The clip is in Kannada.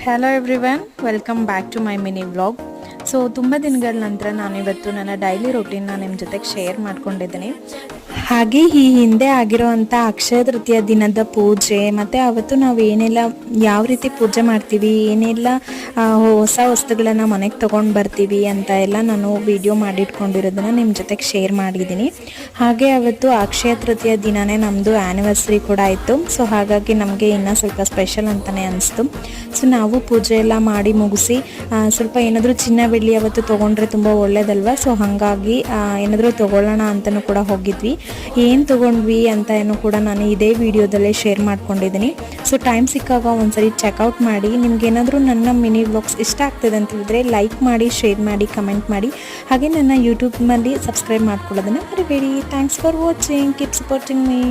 Hello everyone, welcome back to my mini vlog. So ತುಂಬ ದಿನಗಳ ನಂತರ ನಾನಿವತ್ತು ನನ್ನ ಡೈಲಿ ರೊಟೀನ್ನ ನಿಮ್ಮ ಜೊತೆಗೆ ಶೇರ್ ಮಾಡ್ಕೊಂಡಿದ್ದೀನಿ. ಹಾಗೆ ಈ ಹಿಂದೆ ಆಗಿರೋವಂಥ ಅಕ್ಷಯ ತೃತೀಯ ದಿನದ ಪೂಜೆ ಮತ್ತು ಅವತ್ತು ನಾವು ಏನೆಲ್ಲ ಯಾವ ರೀತಿ ಪೂಜೆ ಮಾಡ್ತೀವಿ, ಏನೆಲ್ಲ ಹೊಸ ವಸ್ತುಗಳನ್ನು ಮನೆಗೆ ತೊಗೊಂಡು ಬರ್ತೀವಿ ಅಂತ ಎಲ್ಲ ನಾನು ವಿಡಿಯೋ ಮಾಡಿಟ್ಕೊಂಡಿರೋದನ್ನು ನಿಮ್ಮ ಜೊತೆಗೆ ಶೇರ್ ಮಾಡಿದ್ದೀನಿ. ಹಾಗೆ ಅವತ್ತು ಅಕ್ಷಯ ತೃತೀಯ ದಿನವೇ ನಮ್ಮದು ಆ್ಯನಿವರ್ಸರಿ ಕೂಡ ಆಯಿತು. ಸೊ ಹಾಗಾಗಿ ನಮಗೆ ಇನ್ನೂ ಸ್ವಲ್ಪ ಸ್ಪೆಷಲ್ ಅಂತಲೇ ಅನಿಸ್ತು. ಸೊ ನಾವು ಪೂಜೆ ಎಲ್ಲ ಮಾಡಿ ಮುಗಿಸಿ ಸ್ವಲ್ಪ ಏನಾದರೂ ಚಿನ್ನ ಬೆಳ್ಳಿ ಅವತ್ತು ತೊಗೊಂಡ್ರೆ ತುಂಬ ಒಳ್ಳೇದಲ್ವ. ಸೊ ಹಾಗಾಗಿ ಏನಾದರೂ ತೊಗೊಳ್ಳೋಣ ಅಂತಲೂ ಕೂಡ ಹೋಗಿದ್ವಿ. ಏನು ತೊಗೊಂಡ್ವಿ ಅಂತ ಏನೋ ಕೂಡ ನಾನು ಇದೇ ವಿಡಿಯೋದಲ್ಲೇ ಶೇರ್ ಮಾಡ್ಕೊಂಡಿದ್ದೀನಿ. ಸೊ ಟೈಮ್ ಸಿಕ್ಕಾಗ ಒಂದ್ಸರಿ ಚೆಕ್ಔಟ್ ಮಾಡಿ. ನಿಮ್ಗೇನಾದರೂ ನನ್ನ ಮಿನಿ ವ್ಲಾಗ್ಸ್ ಇಷ್ಟ ಆಗ್ತದೆ ಅಂತ ಹೇಳಿದ್ರೆ ಲೈಕ್ ಮಾಡಿ, ಶೇರ್ ಮಾಡಿ, ಕಮೆಂಟ್ ಮಾಡಿ. ಹಾಗೆ ನನ್ನ ಯೂಟ್ಯೂಬ್ನಲ್ಲಿ ಸಬ್ಸ್ಕ್ರೈಬ್ ಮಾಡ್ಕೊಳ್ಳೋದನ್ನು ಮರಿಬೇಡಿ. Thanks for watching, keep supporting me.